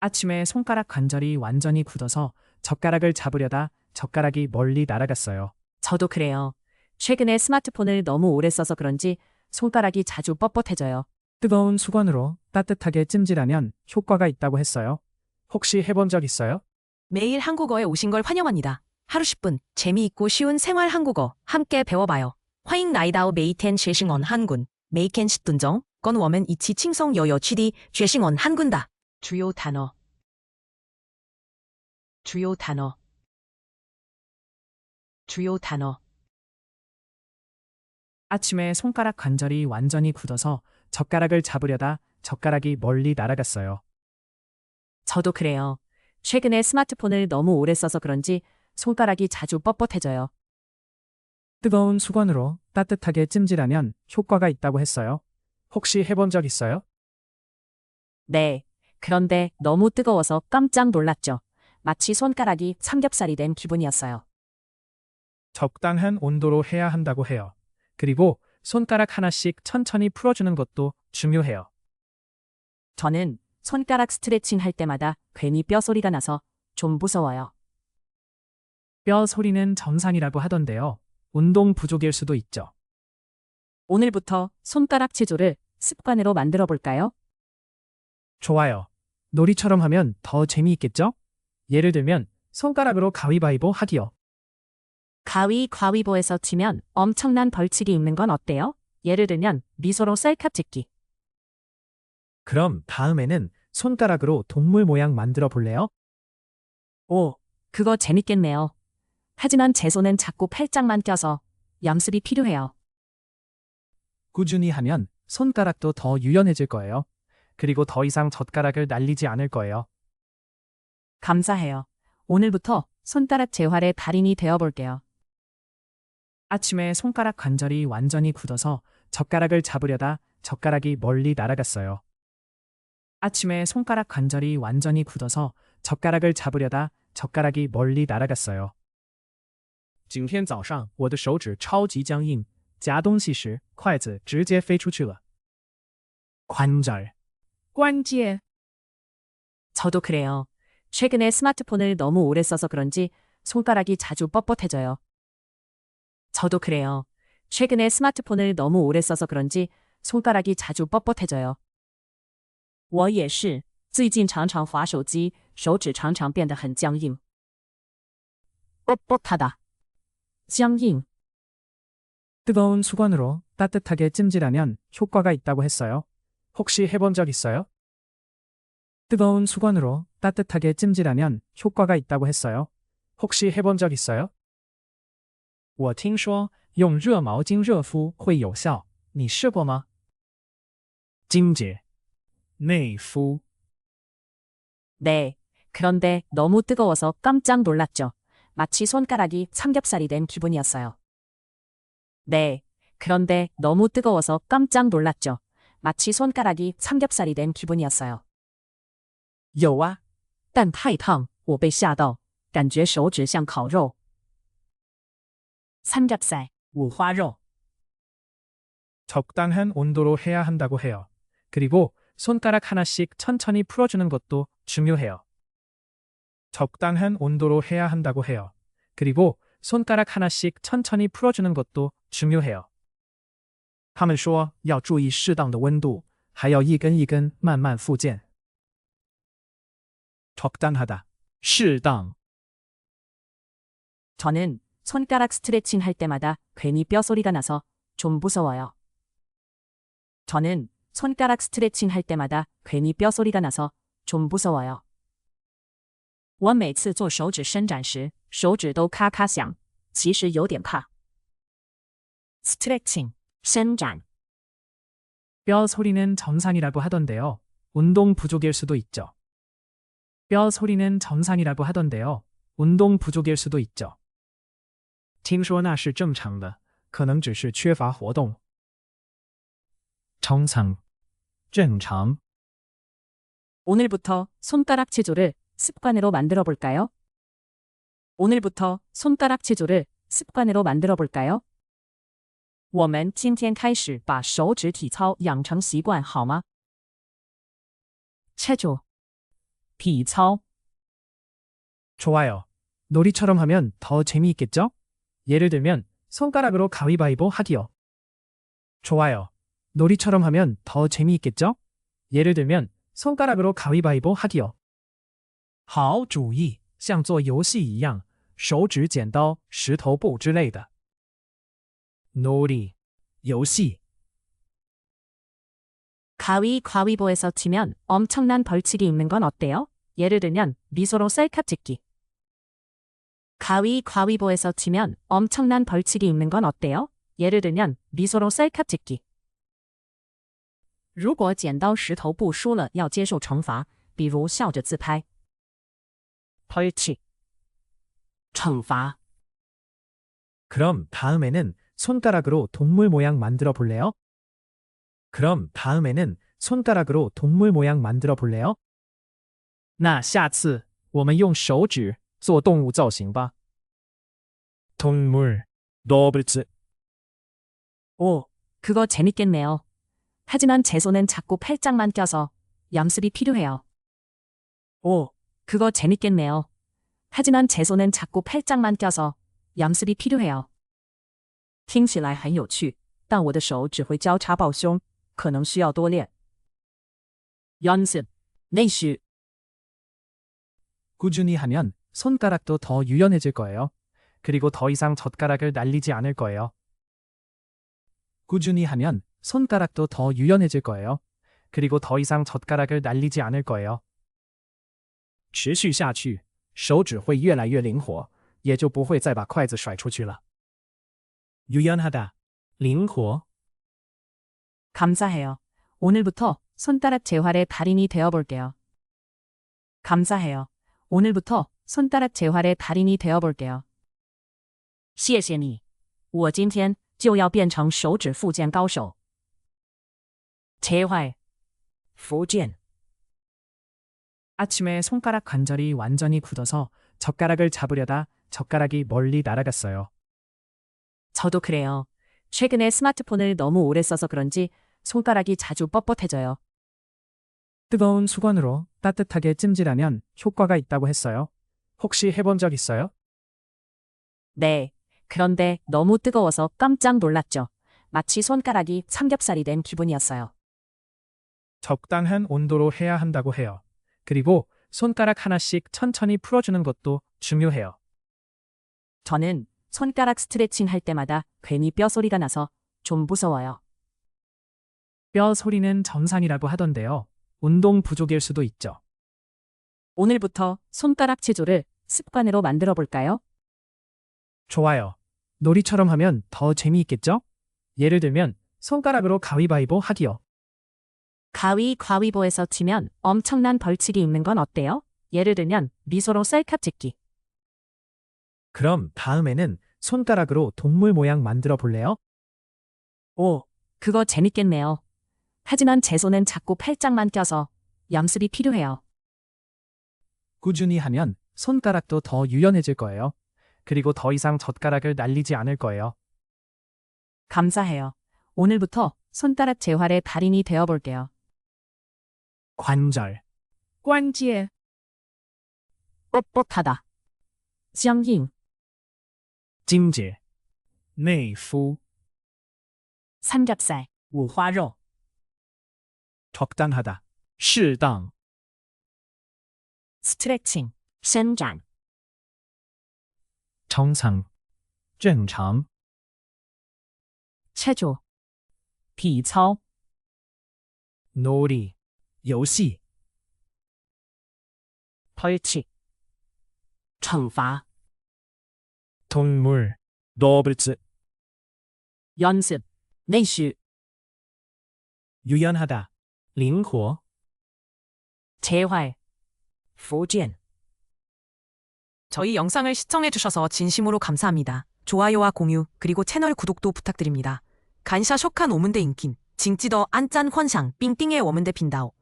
아침에 손가락 관절이 완전히 굳어서 젓가락을 잡으려다 젓가락이 멀리 날아갔어요. 저도 그래요. 최근에 스마트폰을 너무 오래 써서 그런지 손가락이 자주 뻣뻣해져요. 뜨거운 수건으로 따뜻하게 찜질하면 효과가 있다고 했어요. 혹시 해본 적 있어요? 매일 한국어에 오신 걸 환영합니다. 하루 10분 재미있고 쉬운 생활 한국어 함께 배워봐요. 欢迎来到每天学习언 한군. 每天10分钟跟我们一起轻松又有趣地学习언 한군다. 주요 단어 주요 단어 주요 단어 아침에 손가락 관절이 완전히 굳어서 젓가락을 잡으려다 젓가락이 멀리 날아갔어요. 저도 그래요. 최근에 스마트폰을 너무 오래 써서 그런지 손가락이 자주 뻣뻣해져요. 뜨거운 수건으로 따뜻하게 찜질하면 효과가 있다고 했어요. 혹시 해본 적 있어요? 네. 그런데 너무 뜨거워서 깜짝 놀랐죠. 마치 손가락이 삼겹살이 된 기분이었어요. 적당한 온도로 해야 한다고 해요. 그리고 손가락 하나씩 천천히 풀어주는 것도 중요해요. 저는 손가락 스트레칭 할 때마다 괜히 뼈 소리가 나서 좀 무서워요. 뼈 소리는 정상이라고 하던데요. 운동 부족일 수도 있죠. 오늘부터 손가락 체조를 습관으로 만들어 볼까요? 좋아요. 놀이처럼 하면 더 재미있겠죠? 예를 들면 손가락으로 가위바위보 하기요. 가위바위보에서 지면 엄청난 벌칙이 있는 건 어때요? 예를 들면 미소로 셀카 찍기. 그럼 다음에는 손가락으로 동물 모양 만들어 볼래요? 오, 그거 재밌겠네요. 하지만 제 손은 자꾸 팔짱만 껴서 연습이 필요해요. 꾸준히 하면 손가락도 더 유연해질 거예요. 그리고 더 이상 젓가락을 날리지 않을 거예요. 감사해요. 오늘부터 손가락 재활의 달인이 되어볼게요. 아침에 손가락 관절이 완전히 굳어서 젓가락을 잡으려다 젓가락이 멀리 날아갔어요. 아침에 손가락 관절이 완전히 굳어서 젓가락을 잡으려다 젓가락이 멀리 날아갔어요. 今天早上我的手指超级僵硬，夹东西时筷子直接飞出去了。 관절, 关节. 저도 그래요. 최근에 스마트폰을 너무 오래 써서 그런지 손가락이 자주 뻣뻣해져요. 저도 그래요. 최근에 스마트폰을 너무 오래 써서 그런지 손가락이 자주 뻣뻣해져요. 我也是，最近常常滑手机，手指常常变得很僵硬。 뻣뻣하다. 僵硬. 뜨거운 수건으로 따뜻하게 찜질하면 효과가 있다고 했어요. 혹시 해본 적 있어요? 뜨거운 수건으로 따뜻하게 찜질하면 효과가 있다고 했어요. 혹시 해본 적 있어요? 我听说用热毛巾热敷会有效，你试过吗？ 찜질, 内敷. 네. 그런데 너무 뜨거워서 깜짝 놀랐죠. 마치 손가락이 삼겹살이 된 기분이었어요. 네. 그런데 너무 뜨거워서 깜짝 놀랐죠. 마치 손가락이 삼겹살이 된 기분이었어요. 有啊，但太烫，我被吓到，感觉手指像烤肉。 삼겹살, 五花肉. 적당한 온도로 해야 한다고 해요. 그리고 손가락 하나씩 천천히 풀어주는 것도 중요해요. 적당한 온도로 해야 한다고 해요. 그리고 손가락 하나씩 천천히 풀어주는 것도 중요해요. 他们说要注意适当的温度，还要一根一根慢慢复健。 적당하다, 适当. 저는 손가락 스트레칭 할 때마다 괜히 뼈 소리가 나서 좀 무서워요. 저는 손가락 스트레칭 할 때마다 괜히 뼈 소리가 나서 좀 무서워요. 我每次做手指伸展时，手指都咔咔响，其实有点怕。 스트레칭, 伸展. 뼈 소리는 정상이라고 하던데요. 운동 부족일 수도 있죠. 뼈 소리는 정상이라고 하던데요. 운동 부족일 수도 있죠. 听说那是正常的，可能只是缺乏活动。 정상, 正常. 오늘부터 손가락 체조를 습관으로 만들어 볼까요? 오늘부터 손가락 체조를 습관으로 만들어 볼까요? 我们今天开始把手指体操养成习惯好吗？체조 体操 좋아요. 놀이처럼 하면 더 재미있겠죠? 예를 들면 손가락으로 가위바위보 하기요. 좋아요. 놀이처럼 하면 더 재미있겠죠? 예를 들면 손가락으로 가위바위보 하기요. 好主意，像做游戏一样，手指剪刀石头布之类的。놀이, 游戏 가위바위보에서 치면 엄청난 벌칙이 있는 건 어때요? 예를 들면 미소로 셀카 찍기. 가위바위보에서 치면 엄청난 벌칙이 있는 건 어때요? 예를 들면 미소로 셀카 찍기. 如果剪刀石头布输了要接受惩罚，比如笑着自拍。벌칙 惩罚 그럼 다음에는 손가락으로 동물 모양 만들어 볼래요? 그럼 다음에는 손가락으로 동물 모양 만들어 볼래요? 那下次我们用手指做动物造型吧。동물, 노블츠. 오, 그거 재밌겠네요. 하지만 제 손은 자꾸 팔짱만 껴서 연습이 필요해요. 오, 그거 재밌겠네요. 하지만 제 손은 자꾸 팔짱만 껴서 연습이 필요해요. 听起来很有趣，但我的手只会交叉抱胸，可能需要多练。연습,練習 꾸준히 하면 손가락도 더 유연해질 거예요. 그리고 더 이상 젓가락을 날리지 않을 거예요. 꾸준히 하면 손가락도 더 유연해질 거예요. 그리고 더 이상 젓가락을 날리지 않을 거예요. 持续下去，手指会越来越灵活，也就不会再把筷子甩出去了。유연하다, 灵活 감사해요. 오늘부터 손가락 재활의 달인이 되어볼게요. 감사해요. 오늘부터 손가락 재활의 달인이 되어볼게요. 谢谢你，我今天就要变成手指复健高手。재활, 复健 아침에 손가락 관절이 완전히 굳어서 젓가락을 잡으려다 젓가락이 멀리 날아갔어요. 저도 그래요. 최근에 스마트폰을 너무 오래 써서 그런지 손가락이 자주 뻣뻣해져요. 뜨거운 수건으로 따뜻하게 찜질하면 효과가 있다고 했어요. 혹시 해본 적 있어요? 네. 그런데 너무 뜨거워서 깜짝 놀랐죠. 마치 손가락이 삼겹살이 된 기분이었어요. 적당한 온도로 해야 한다고 해요. 그리고 손가락 하나씩 천천히 풀어주는 것도 중요해요. 저는 손가락 스트레칭 할 때마다 괜히 뼈 소리가 나서 좀 무서워요. 뼈 소리는 정상이라고 하던데요. 운동 부족일 수도 있죠. 오늘부터 손가락 체조를 습관으로 만들어 볼까요? 좋아요. 놀이처럼 하면 더 재미있겠죠? 예를 들면 손가락으로 가위바위보 하기요. 가위바위보에서 치면 엄청난 벌칙이 있는 건 어때요? 예를 들면 미소로 셀카 찍기. 그럼 다음에는 손가락으로 동물 모양 만들어 볼래요? 오, 그거 재밌겠네요. 하지만 제 손은 자꾸 팔짱만 껴서 연습이 필요해요. 꾸준히 하면 손가락도 더 유연해질 거예요. 그리고 더 이상 젓가락을 날리지 않을 거예요. 감사해요. 오늘부터 손가락 재활의 달인이 되어볼게요. 관절, 关节 뻣뻣하다. 僵硬 찜질, 内敷 삼겹살, 五花肉 적당하다, 适当 스트레칭, 伸展 정상, 正常 체조, 体操 놀이, 游戏 벌칙, 惩罚 동물, 노블츠 연습, 练习 유연하다, 灵活 재활, 复健 저희 영상을 시청해주셔서 진심으로 감사합니다. 좋아요와 공유, 그리고 채널 구독도 부탁드립니다. 간샤 쇼칸 오문대 인킨, 징찌더 안짠 헌상, 삥띵의 워문대 빈다오.